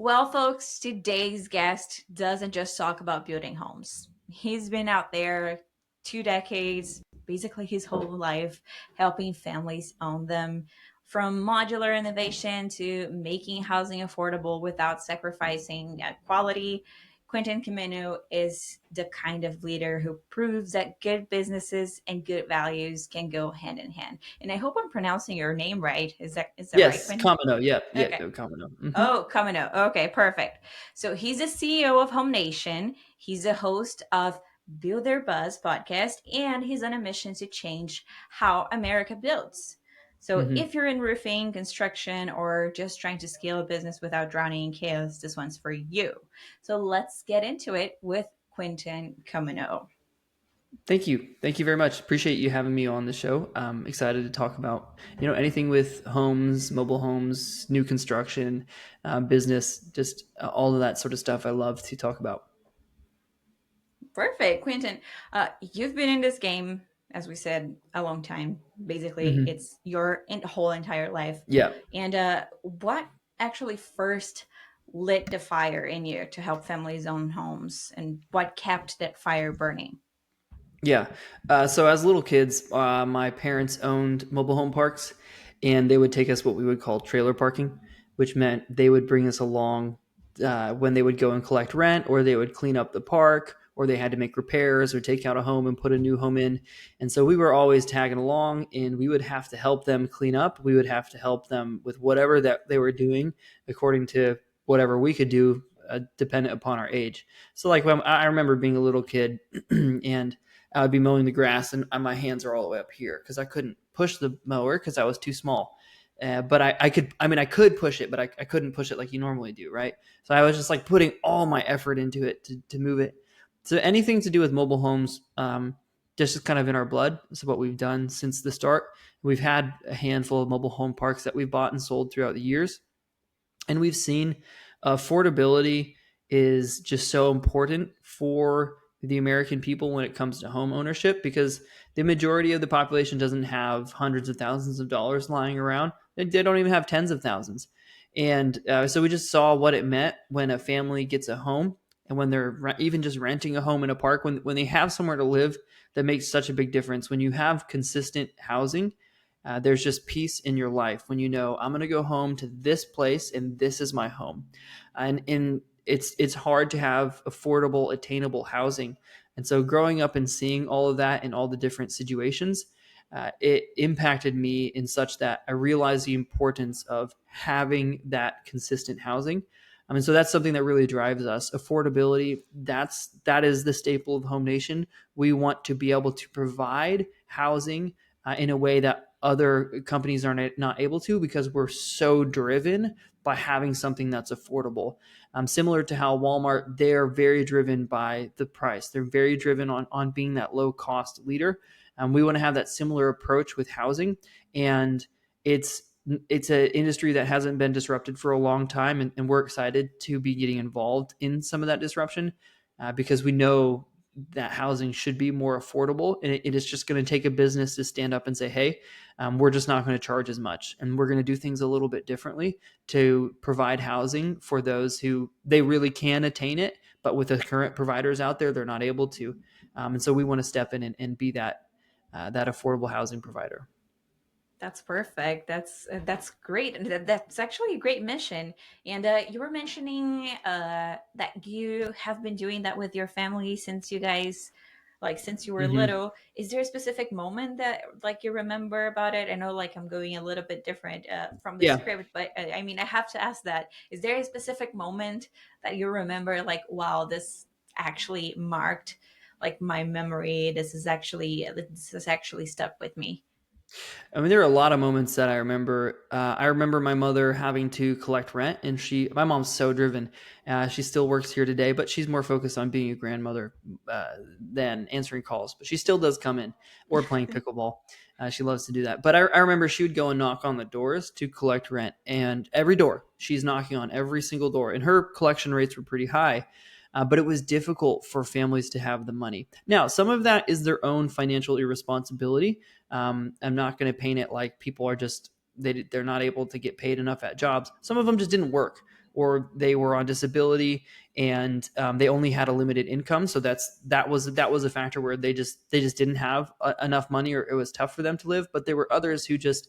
Well, folks, today's guest doesn't just talk about building homes. He's been out there 2 decades, basically his whole life, helping families own them. From modular innovation to making housing affordable without sacrificing quality, Quinton Comino is the kind of leader who proves that good businesses and good values can go hand in hand. And I hope I'm pronouncing your name right. Is that right, Yes, Quinton? Comino. Yeah, yeah, Okay. Comino. Hmm. Oh, Comino. Okay, perfect. So he's the CEO of HomeNation. He's a host of Build Their Buzz podcast, and he's on a mission to change how America builds. So Hmm. if you're in roofing, construction, or just trying to scale a business without drowning in chaos, this one's for you. So let's get into it with Quinton Comino. Thank you. Thank you very much. Appreciate you having me on the show. I'm excited to talk about, anything with homes, mobile homes, new construction, business, just all of that sort of stuff I love to talk about. Perfect, Quinton. You've been in this game, as we said, a long time. Basically, Hmm. it's your whole entire life. Yeah. And what actually first lit the fire in you to help families own homes, and what kept that fire burning? Yeah. So as little kids, my parents owned mobile home parks, and they would take us what we would call trailer parking, which meant they would bring us along when they would go and collect rent, or they would clean up the park, or they had to make repairs or take out a home and put a new home in. And so we were always tagging along, and we would have to help them clean up. We would have to help them with whatever that they were doing, according to whatever we could do, dependent upon our age. So, like when I remember being a little kid, and I would be mowing the grass and my hands are all the way up here because I couldn't push the mower because I was too small. But I could push it, but I couldn't push it like you normally do, right? So I was just like putting all my effort into it to move it. So anything to do with mobile homes, just is kind of in our blood. So what we've done since the start. We've had a handful of mobile home parks that we've bought and sold throughout the years. And we've seen affordability is just so important for the American people when it comes to home ownership because the majority of the population doesn't have hundreds of thousands of dollars lying around. They don't even have tens of thousands. And so we just saw what it meant when a family gets a home and when they're even just renting a home in a park, when they have somewhere to live, that makes such a big difference. When you have consistent housing, there's just peace in your life when you know I'm going to go home to this place and this is my home. And it's hard to have affordable, attainable housing. And so growing up and seeing all of that in all the different situations, it impacted me in such that I realized the importance of having that consistent housing. I mean, so that's something that really drives us. Affordability, that is the staple of Home Nation. We want to be able to provide housing in a way that other companies are not able to because we're so driven by having something that's affordable. Similar to how Walmart, they're very driven by the price. They're very driven on being that low cost leader. We want to have that similar approach with housing. And it's it's an industry that hasn't been disrupted for a long time. And we're excited to be getting involved in some of that disruption because we know that housing should be more affordable. And it is just going to take a business to stand up and say, hey, we're just not going to charge as much. And we're going to do things a little bit differently to provide housing for those who they really can attain it. But with the current providers out there, they're not able to. And so we want to step in and be that affordable housing provider. That's perfect. That's great. And that's actually a great mission. And you were mentioning that you have been doing that with your family since you guys, like since you were Mm-hmm. little. Is there a specific moment that like you remember about it? I know like I'm going a little bit different from the Yeah. script, but I mean I have to ask that. Is there a specific moment that you remember like wow this actually marked like my memory? This has actually stuck with me. I mean, there are a lot of moments that I remember. I remember my mother having to collect rent, and my mom's so driven. She still works here today, but she's more focused on being a grandmother than answering calls. But she still does come in or playing pickleball. She loves to do that. But I remember she would go and knock on the doors to collect rent, and every door she's knocking on every single door, and her collection rates were pretty high. But it was difficult for families to have the money. Now, some of that is their own financial irresponsibility. I'm not going to paint it like people are just they're not able to get paid enough at jobs. Some of them just didn't work. or they were on disability, and they only had a limited income. So that was a factor where they just didn't have enough money, or it was tough for them to live. But there were others who just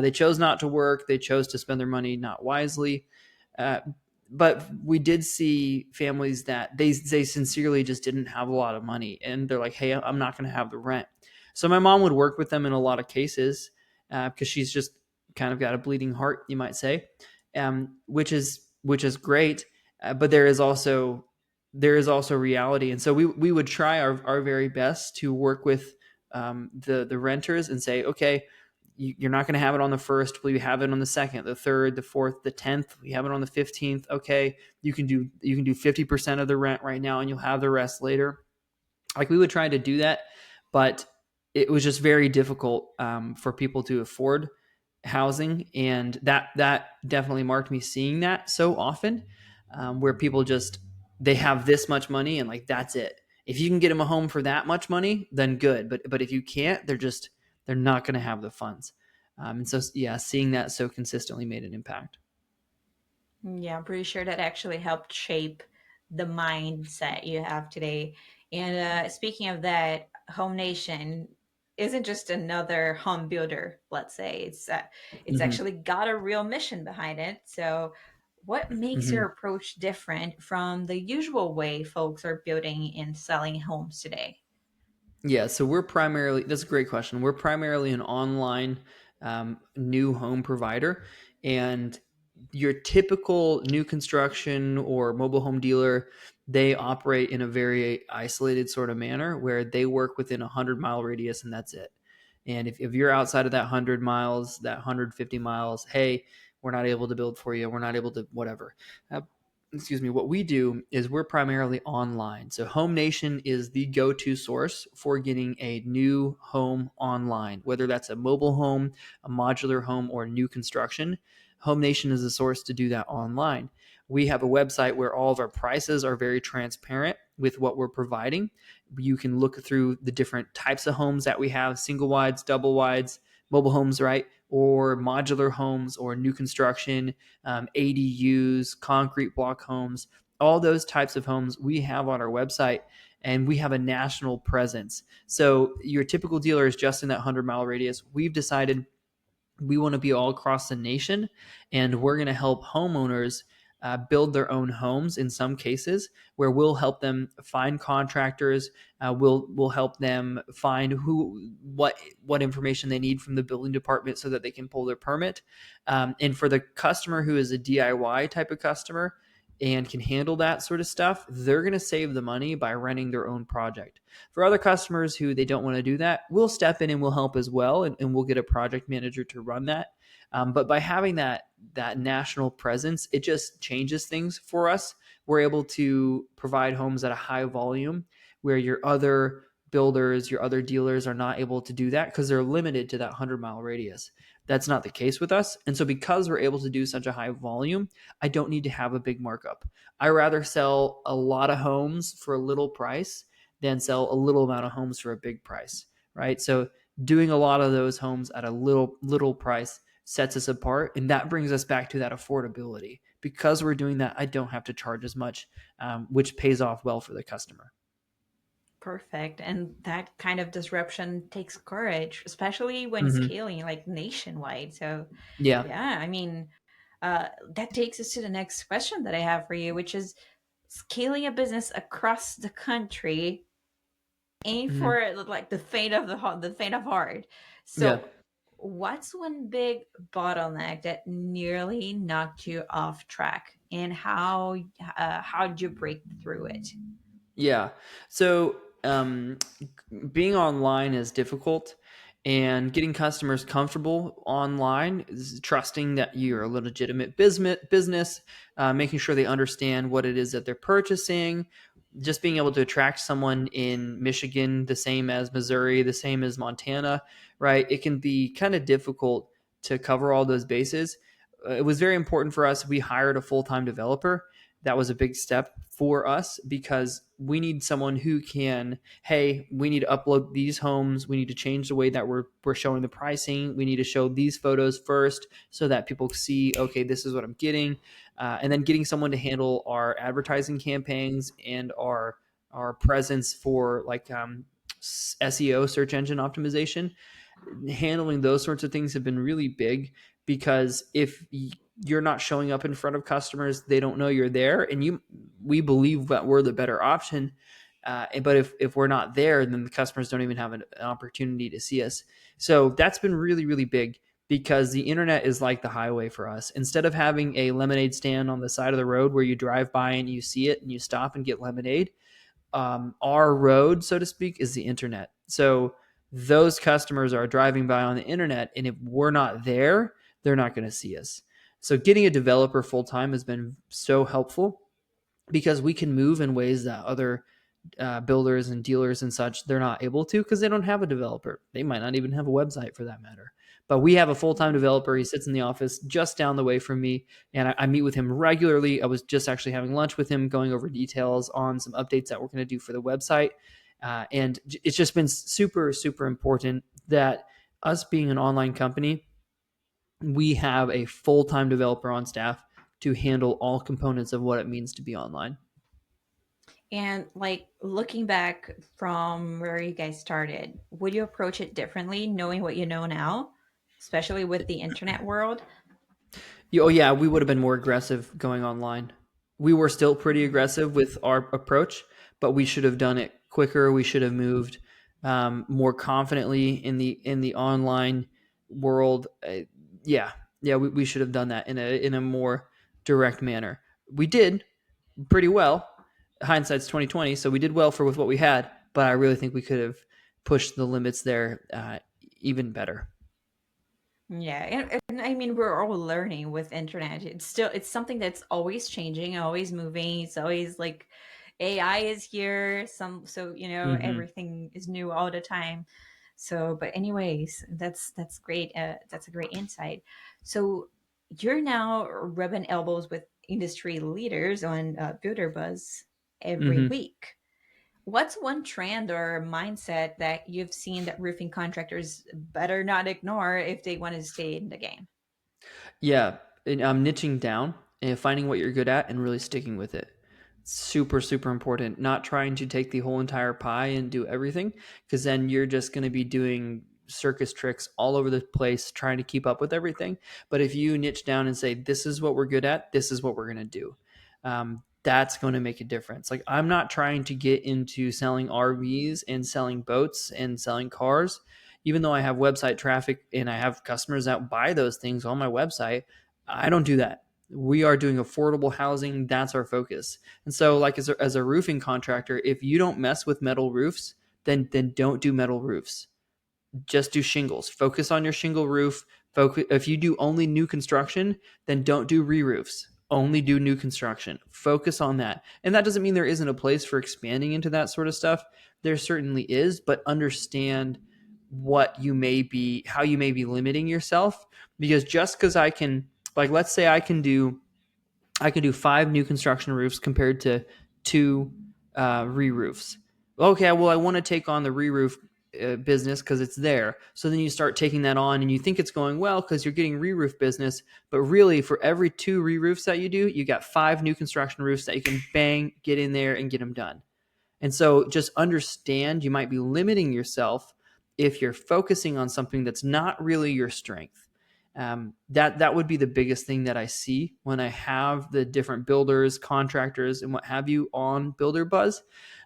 they chose not to work. They chose to spend their money not wisely. Uh, but we did see families that they sincerely just didn't have a lot of money, and they're like, hey, I'm not going to have the rent. So my mom would work with them in a lot of cases, because she's just kind of got a bleeding heart, you might say, which is great. But there is also reality, and so we would try our very best to work with the renters and say, okay, you're not going to have it on the first. Will you have it on the second, the third, the fourth, the 10th? We have it on the 15th. Okay, you can do 50% of the rent right now, and you'll have the rest later. Like, we would try to do that, but it was just very difficult for people to afford housing, and that definitely marked me seeing that so often, where people just they have this much money, and like, that's it. If you can get them a home for that much money, then good. But if you can't, they're not going to have the funds. And so, yeah, seeing that so consistently made an impact. Yeah, I'm pretty sure that actually helped shape the mindset you have today. And speaking of that, Home Nation isn't just another home builder. Let's say it's Hmm. actually got a real mission behind it. So, what makes your Hmm. approach different from the usual way folks are building and selling homes today? Yeah, so that's a great question. We're primarily an online new home provider. And your typical new construction or mobile home dealer, they operate in a very isolated sort of manner where they work within a 100-mile radius, and that's it. And if you're outside of that 100 miles, that 150 miles, hey, we're not able to build for you. We're not able to whatever. Uh, excuse me, what we do is we're primarily online. So HomeNation is the go-to source for getting a new home online, whether that's a mobile home, a modular home, or new construction. HomeNation is the source to do that online. We have a website where all of our prices are very transparent with what we're providing. You can look through the different types of homes that we have: single wides, double wides, mobile homes, right? Or modular homes, or new construction, ADUs, concrete block homes, all those types of homes we have on our website, and we have a national presence. So your typical dealer is just in that 100-mile radius. We've decided we want to be all across the nation, and we're going to help homeowners build their own homes in some cases, where we'll help them find contractors. We'll help them find what information they need from the building department so that they can pull their permit. And for the customer who is a DIY type of customer and can handle that sort of stuff, they're going to save the money by renting their own project. For other customers who they don't want to do that, we'll step in and we'll help as well, and we'll get a project manager to run that. But by having that national presence, it just changes things for us. We're able to provide homes at a high volume, where your other builders, your other dealers are not able to do that because they're limited to that 100-mile radius. That's not the case with us. And so, because we're able to do such a high volume, I don't need to have a big markup. I rather sell a lot of homes for a little price than sell a little amount of homes for a big price, right? So doing a lot of those homes at a little price sets us apart, and that brings us back to that affordability. Because we're doing that, I don't have to charge as much, which pays off well for the customer. Perfect. And that kind of disruption takes courage, especially when Hmm. scaling like nationwide. So, Yeah. yeah, I mean, that takes us to the next question that I have for you, which is scaling a business across the country ain't Hmm. for like the faint of heart. Yeah. So, what's one big bottleneck that nearly knocked you off track, and how did you break through it? Yeah. So, being online is difficult, and getting customers comfortable online is trusting that you're a legitimate business, making sure they understand what it is that they're purchasing. Just being able to attract someone in Michigan, the same as Missouri, the same as Montana, right? It can be kind of difficult to cover all those bases. It was very important for us. We hired a full-time developer. That was a big step for us, because we need someone who can, hey, we need to upload these homes, we need to change the way that we're showing the pricing, we need to show these photos first so that people see, okay, this is what I'm getting. and then getting someone to handle our advertising campaigns and our presence for like SEO, search engine optimization. Handling those sorts of things have been really big, because if you're not showing up in front of customers, they don't know you're there, and we believe that we're the better option. But if we're not there, then the customers don't even have an opportunity to see us. So that's been really, really big, because the internet is like the highway for us. Instead of having a lemonade stand on the side of the road where you drive by and you see it and you stop and get lemonade, our road, so to speak, is the internet. So those customers are driving by on the internet, and if we're not there, they're not going to see us. So getting a developer full time has been so helpful, because we can move in ways that other builders and dealers and such, they're not able to, because they don't have a developer. They might not even have a website for that matter. But we have a full-time developer. He sits in the office just down the way from me, and I meet with him regularly. I was just actually having lunch with him, going over details on some updates that we're going to do for the website. And it's just been super, super important that us being an online company, we have a full-time developer on staff to handle all components of what it means to be online. And like looking back from where you guys started, would you approach it differently knowing what you know now, especially with the internet world? Oh yeah, we would have been more aggressive going online. We were still pretty aggressive with our approach, but we should have done it quicker. We should have moved more confidently in the online world. Yeah, we should have done that in a more direct manner. We did pretty well. Hindsight's 2020, so we did well for with what we had. But I really think we could have pushed the limits there even better. Yeah, and I mean we're all learning with internet. It's something that's always changing, always moving. It's always like AI is here. So Hmm. everything is new all the time. So, but anyways, that's great. That's a great insight. So you're now rubbing elbows with industry leaders on Builder Buzz every Hmm. week. What's one trend or mindset that you've seen that roofing contractors better not ignore if they want to stay in the game? Yeah, and niching down and finding what you're good at and really sticking with it. Super, super important. Not trying to take the whole entire pie and do everything, because then you're just going to be doing circus tricks all over the place trying to keep up with everything. But if you niche down and say, this is what we're good at, this is what we're going to do, that's going to make a difference. Like, I'm not trying to get into selling RVs and selling boats and selling cars, even though I have website traffic and I have customers that buy those things on my website. I don't do that. We are doing affordable housing. That's our focus. And so, like as a roofing contractor, if you don't mess with metal roofs, then don't do metal roofs. Just do shingles. Focus on your shingle roof. Focus. If you do only new construction, then don't do re-roofs. Only do new construction. Focus on that. And that doesn't mean there isn't a place for expanding into that sort of stuff. There certainly is, but understand what you may be, how you may be limiting yourself. Because just because I can, like, let's say I can do 5 new construction roofs compared to 2 re-roofs. Okay, well, I want to take on the re-roof business because it's there. So then you start taking that on, and you think it's going well because you're getting re-roof business. But really, for every 2 re-roofs that you do, you got 5 new construction roofs that you can bang, get in there and get them done. And so just understand you might be limiting yourself if you're focusing on something that's not really your strength. That would be the biggest thing that I see when I have the different builders, contractors, and what have you on Builder Buzz.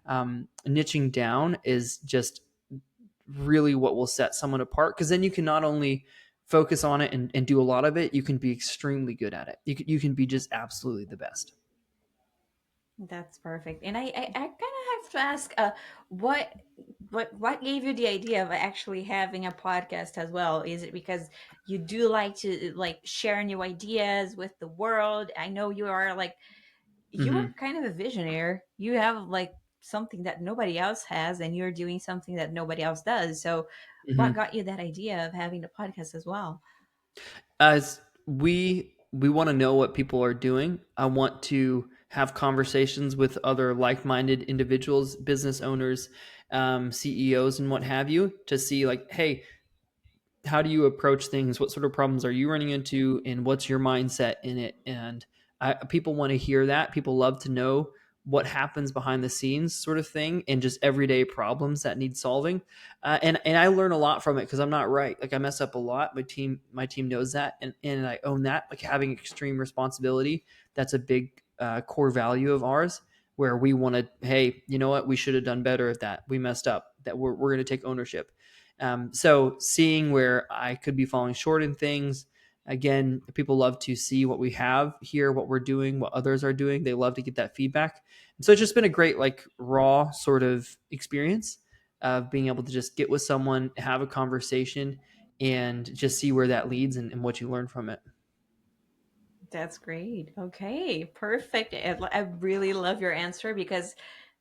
Niching down is just really what will set someone apart, because then you can not only focus on it and do a lot of it, you can be extremely good at it. You can be just absolutely the best. That's perfect. And I kind of have to ask, what what gave you the idea of actually having a podcast as well? Is it because you do like to like share new ideas with the world? I know you are Hmm. kind of a visionary. You have like something that nobody else has, and you're doing something that nobody else does. So, what Hmm. got you that idea of having the podcast as well? As we want to know what people are doing. I want to have conversations with other like-minded individuals, business owners, CEOs, and what have you, to see like, hey, how do you approach things? What sort of problems are you running into, and what's your mindset in it? And People want to hear that. People love to know what happens behind the scenes, sort of thing, and just everyday problems that need solving. And I learn a lot from it because I'm not right. Like I mess up a lot. My team knows that, and I own that. Like having extreme responsibility, that's a big core value of ours. Where we want to, hey, you know what, we should have done better at that. We messed up. That we're going to take ownership. So seeing where I could be falling short in things. Again, people love to see what we have here, what we're doing, what others are doing. They love to get that feedback. And so it's just been a great, like, raw sort of experience of being able to just get with someone, have a conversation, and just see where that leads and what you learn from it. That's great. Okay, perfect. I really love your answer because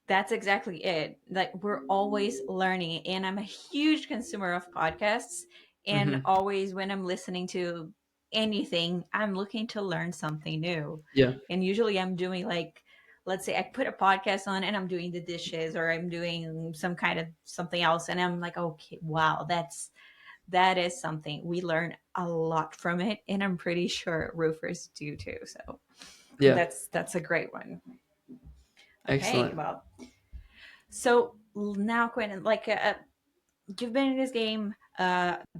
that's exactly it. Like we're always learning, and I'm a huge consumer of podcasts. And Mm-hmm. always, when I'm listening to anything, I'm looking to learn something new. Yeah. And usually, I'm doing like, let's say, I put a podcast on, and I'm doing the dishes, or I'm doing some kind of something else, and I'm like, okay, wow, that is something we learn a lot from it, and I'm pretty sure roofers do too. So Yeah. that's a great one. Okay, Excellent. well, so now Quentin, like you've been in this game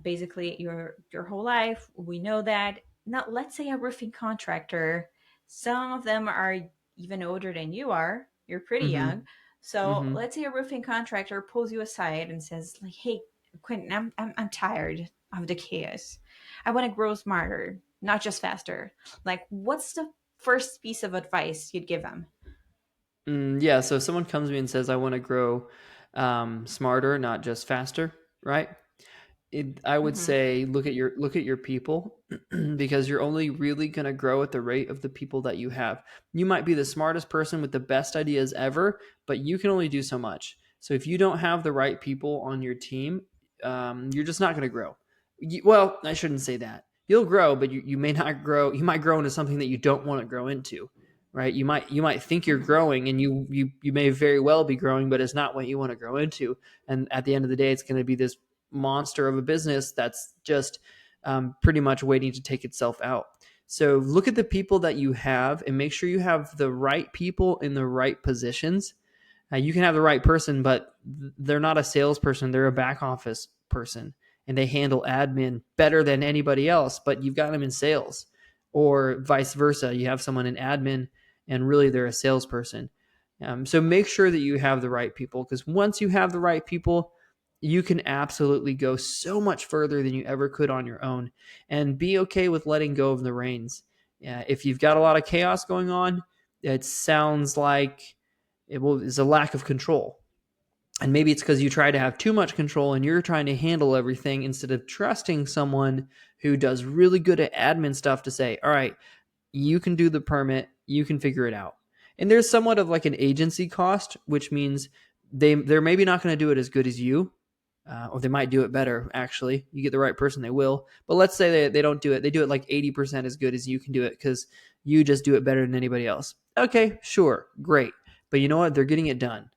basically your whole life. We know that. Now let's say a roofing contractor. Some of them are even older than you are. You're pretty Mm-hmm. young. So Mm-hmm. let's say a roofing contractor pulls you aside and says, like, hey, Quentin, I'm tired of the chaos. I want to grow smarter, not just faster. Like, what's the first piece of advice you'd give them? Yeah. So if someone comes to me and says, I want to grow smarter, not just faster, right? I would Mm-hmm. say look at your people because you're only really going to grow at the rate of the people that you have. You might be the smartest person with the best ideas ever, but you can only do so much. So if you don't have the right people on your team, you're just not going to grow. Well, I shouldn't say that. You'll grow, but you may not grow. You might grow into something that you don't want to grow into, right? You might think you're Mm-hmm. growing, and you may very well be growing, but it's not what you want to grow into. And at the end of the day, it's going to be this monster of a business that's just pretty much waiting to take itself out. So look at the people that you have and make sure you have the right people in the right positions. You can have the right person, but they're not a salesperson. They're a back office person and they handle admin better than anybody else, but you've got them in sales, or vice versa. You have someone in admin and really they're a salesperson. So make sure that you have the right people, because once you have the right people, you can absolutely go so much further than you ever could on your own, and be okay with letting go of the reins. If you've got a lot of chaos going on, it sounds like is a lack of control. And maybe it's because you try to have too much control and you're trying to handle everything instead of trusting someone who does really good at admin stuff to say, all right, you can do the permit, you can figure it out. And there's somewhat of like an agency cost, which means they're maybe not going to do it as good as you, or they might do it better. Actually, you get the right person, they will. But let's say they don't do it; they do it like 80% as good as you can do it because you just do it better than anybody else. Okay, sure, great, but you know what? They're getting it done.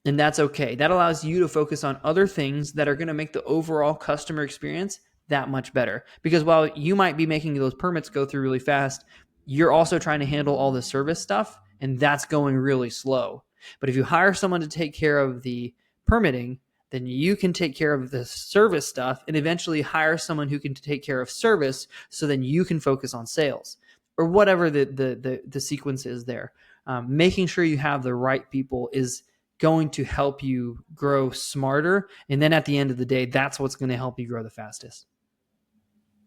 And that's okay. That allows you to focus on other things that are going to make the overall customer experience that much better. Because while you might be making those permits go through really fast, you're also trying to handle all the service stuff, and that's going really slow. But if you hire someone to take care of the permitting, then you can take care of the service stuff and eventually hire someone who can take care of service, so then you can focus on sales or whatever the sequence is there. Making sure you have the right people is going to help you grow smarter. And then at the end of the day, that's what's going to help you grow the fastest.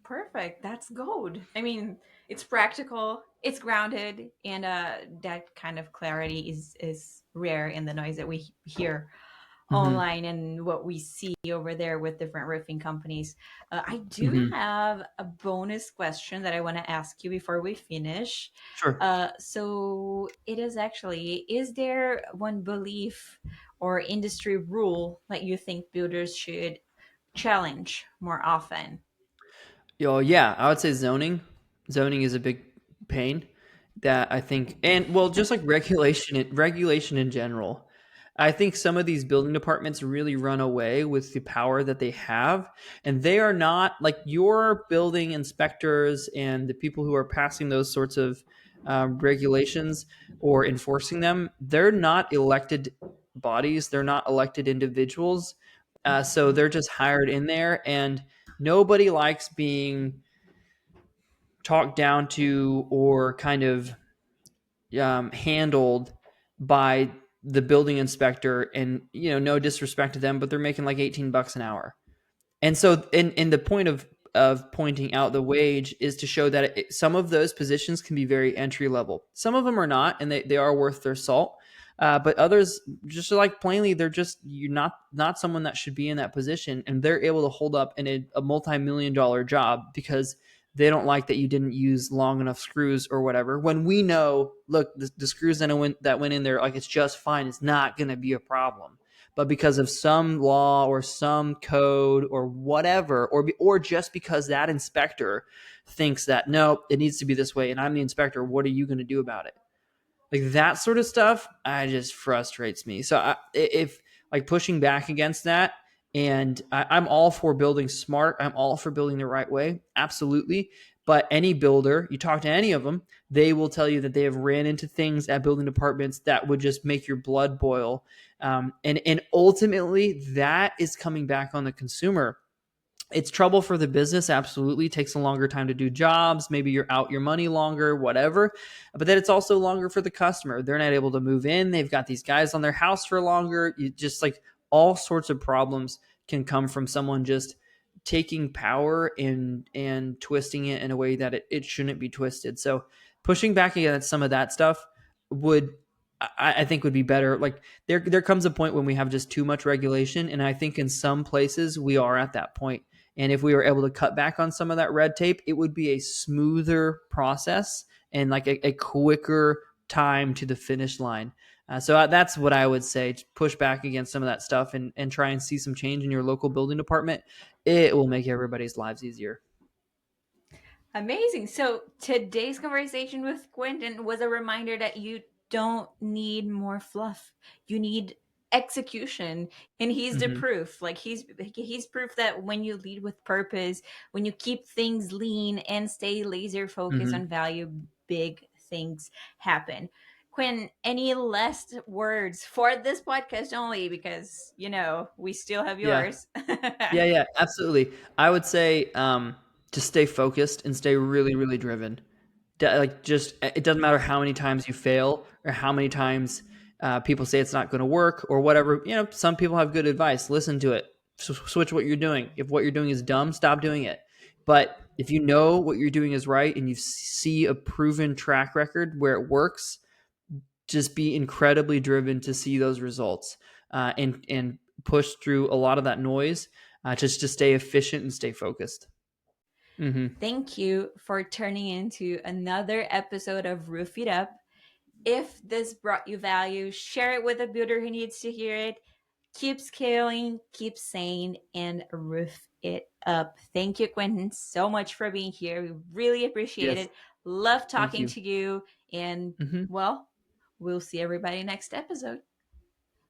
Perfect. That's gold. I mean, it's practical, it's grounded, and that kind of clarity is rare in the noise that we hear Mm-hmm. online and what we see over there with different roofing companies. I do Mm-hmm. have a bonus question that I want to ask you before we finish. Sure. So it is actually, is there one belief or industry rule that you think builders should challenge more often? Yeah, I would say zoning. Zoning is a big pain that I think, and well, just like regulation in general. I think some of these building departments really run away with the power that they have, and they are not like your building inspectors and the people who are passing those sorts of regulations or enforcing them, they're not elected bodies, they're not elected individuals. So they're just hired in there, and nobody likes being talked down to or kind of handled by the building inspector. And no disrespect to them, but they're making like $18 an hour. And so, in the point of pointing out the wage is to show that some of those positions can be very entry level. Some of them are not, and they are worth their salt. But others, just like plainly, they're just you're not someone that should be in that position, and they're able to hold up in a multi-million-dollar job because they don't like that you didn't use long enough screws or whatever. When we know, look, the screws that went in there, like it's just fine. It's not going to be a problem, but because of some law or some code or whatever, or just because that inspector thinks that no, it needs to be this way, and I'm the inspector, what are you going to do about it? Like that sort of stuff, I just frustrates me. So if like pushing back against that, and I'm all for building smart, I'm all for building the right way, absolutely. But any builder, you talk to any of them, they will tell you that they have ran into things at building departments that would just make your blood boil. And ultimately, that is coming back on the consumer. It's trouble for the business, absolutely. It takes a longer time to do jobs. Maybe you're out your money longer, whatever. But then it's also longer for the customer. They're not able to move in. They've got these guys on their house for longer. You just like all sorts of problems can come from someone just taking power and twisting it in a way that it shouldn't be twisted. So pushing back against some of that stuff would I think would be better. Like there comes a point when we have just too much regulation, and I think in some places we are at that point. And if we were able to cut back on some of that red tape, it would be a smoother process and like a quicker time to the finish line. So that's what I would say. Push back against some of that stuff and try and see some change in your local building department. It will make everybody's lives easier. Amazing. So today's conversation with Quentin was a reminder that you don't need more fluff. You need execution, and he's the Mm-hmm. proof. Like he's proof that when you lead with purpose, when you keep things lean and stay laser focused Mm-hmm. on value, big things happen. Quinn, any last words for this podcast only, because we still have Yeah. yours. Yeah, absolutely. I would say just stay focused and stay really, really driven. Like just it doesn't matter how many times you fail or how many times people say it's not going to work or whatever. Some people have good advice. Listen to it. Switch what you're doing. If what you're doing is dumb, stop doing it. But if you know what you're doing is right and you see a proven track record where it works, just be incredibly driven to see those results and push through a lot of that noise just to stay efficient and stay focused. Mm-hmm. Thank you for turning into another episode of Roof It Up. If this brought you value, share it with a builder who needs to hear it. Keep scaling, keep sane, and roof it up. Thank you, Quentin, so much for being here. We really appreciate Yes. it. Love Thank talking you. to you. And, Mm-hmm. well, we'll see everybody next episode.